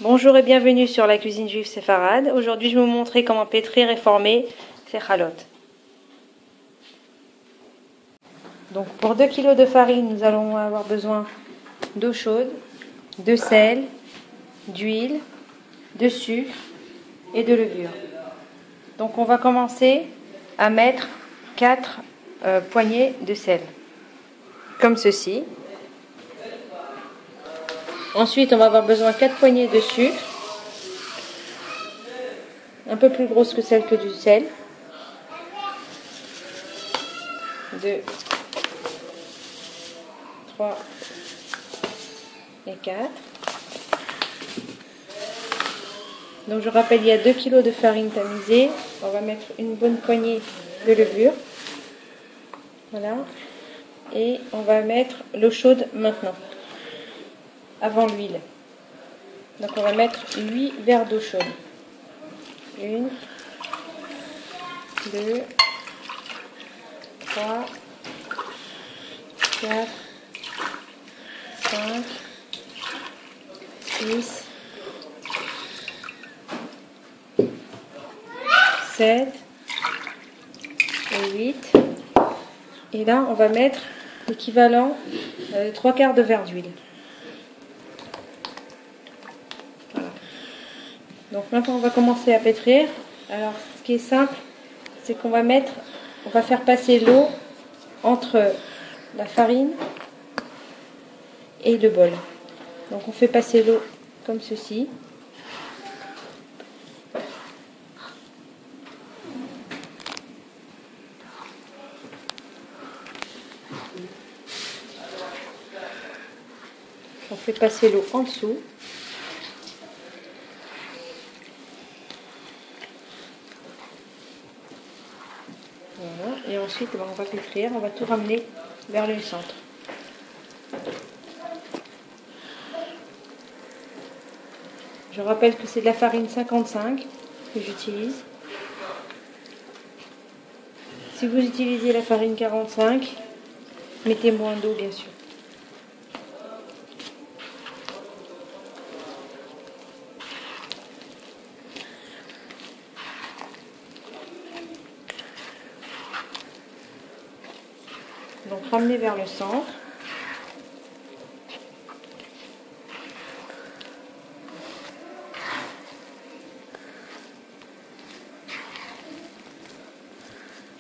Bonjour et bienvenue sur la cuisine juive séfarade. Aujourd'hui, je vais vous montrer comment pétrir et former ces chalotes. Donc, pour 2 kg de farine, nous allons avoir besoin d'eau chaude, de sel, d'huile, de sucre et de levure. Donc, on va commencer à mettre 4 poignées de sel, comme ceci. Ensuite, on va avoir besoin de 4 poignées de sucre, un peu plus grosse que celle que du sel. 2, 3 et 4. Donc je rappelle, il y a 2 kg de farine tamisée. On va mettre une bonne poignée de levure. Voilà. Et on va mettre l'eau chaude maintenant, avant l'huile. Donc on va mettre 8 verres d'eau chaude. 1, 2, 3, 4, 5, 6, 7 et 8. Et là, on va mettre l'équivalent de 3/4 de verre d'huile. Voilà. Donc maintenant, on va commencer à pétrir. Alors, ce qui est simple, c'est qu'on va faire passer l'eau entre la farine et le bol. Donc on fait passer l'eau comme ceci. On fait passer l'eau en dessous. Voilà. Et ensuite, on va pétrir, on va tout ramener vers le centre. Je rappelle que c'est de la farine 55 que j'utilise. Si vous utilisez la farine 45, mettez moins d'eau bien sûr. Donc ramenez vers le centre.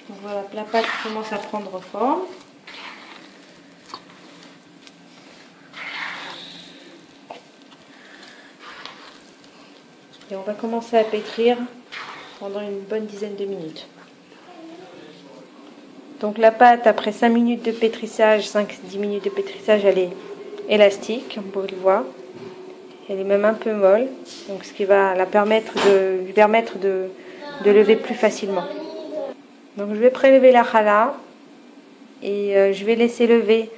Donc voilà, la pâte commence à prendre forme. Et on va commencer à pétrir pendant une bonne dizaine de minutes. Donc la pâte, après 5 minutes de pétrissage, 5-10 minutes de pétrissage, elle est élastique, on peut le voir. Elle est même un peu molle, donc ce qui va lui permettre de lever plus facilement. Donc je vais prélever la challah et je vais laisser lever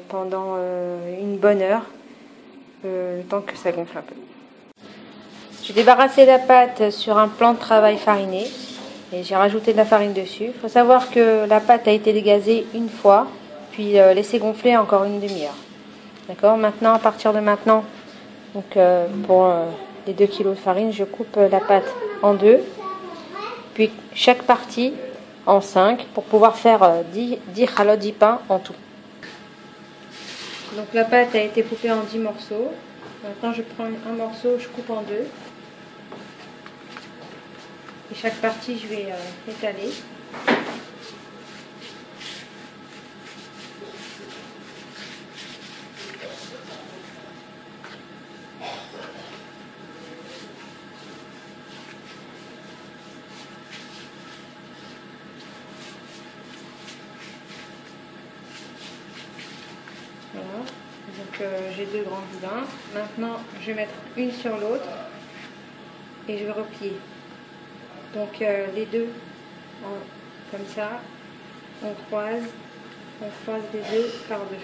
pendant une bonne heure, le temps que ça gonfle un peu. J'ai débarrassé la pâte sur un plan de travail fariné et j'ai rajouté de la farine dessus. Il faut savoir que la pâte a été dégazée une fois, puis laissée gonfler encore une demi-heure. D'accord. Maintenant, à partir de maintenant, donc pour les 2 kg de farine, je coupe la pâte en 2, puis chaque partie en 5 pour pouvoir faire 10 chalotes, 10 pains en tout. Donc la pâte a été coupée en 10 morceaux. Maintenant, je prends un morceau, je coupe en 2. Et chaque partie, je vais étaler. Voilà. Donc j'ai 2 grands boudins. Maintenant, je vais mettre une sur l'autre et je vais replier. Donc les deux, comme ça, on croise les deux par deux.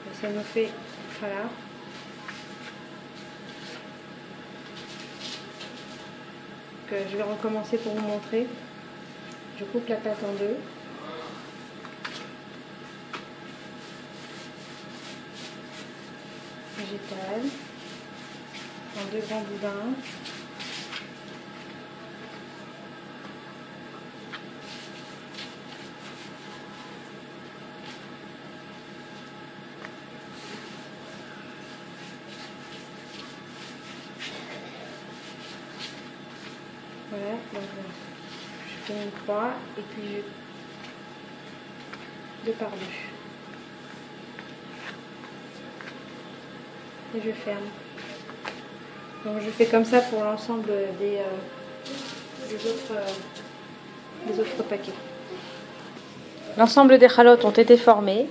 Et ça nous fait, voilà. Donc, je vais recommencer pour vous montrer. Je coupe la pâte en 2. végétale en 2 grands boudins. Voilà, donc je fais une croix et puis je deux par deux. Et je ferme. Donc je fais comme ça pour l'ensemble des autres paquets. L'ensemble des chalotes ont été formés.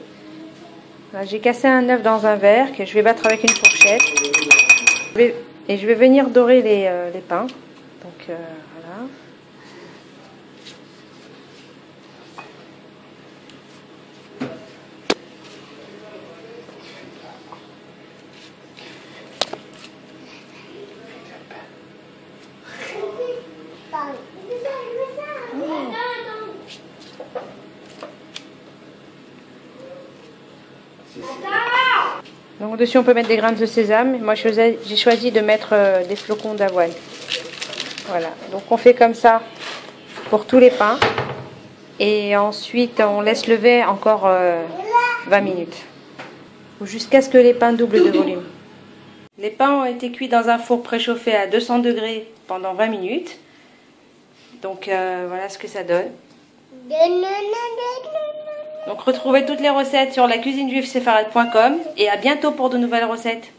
J'ai cassé un œuf dans un verre que je vais battre avec une fourchette. Et je vais venir dorer les pains. Donc voilà. Donc dessus on peut mettre des grains de sésame. Moi j'ai choisi de mettre des flocons d'avoine. Voilà, donc on fait comme ça pour tous les pains. Et ensuite on laisse lever encore 20 minutes. Jusqu'à ce que les pains doublent de volume. Les pains ont été cuits dans un four préchauffé à 200 degrés pendant 20 minutes. Donc voilà ce que ça donne. Donc retrouvez toutes les recettes sur lacuisinejuiveséfarade.com et à bientôt pour de nouvelles recettes.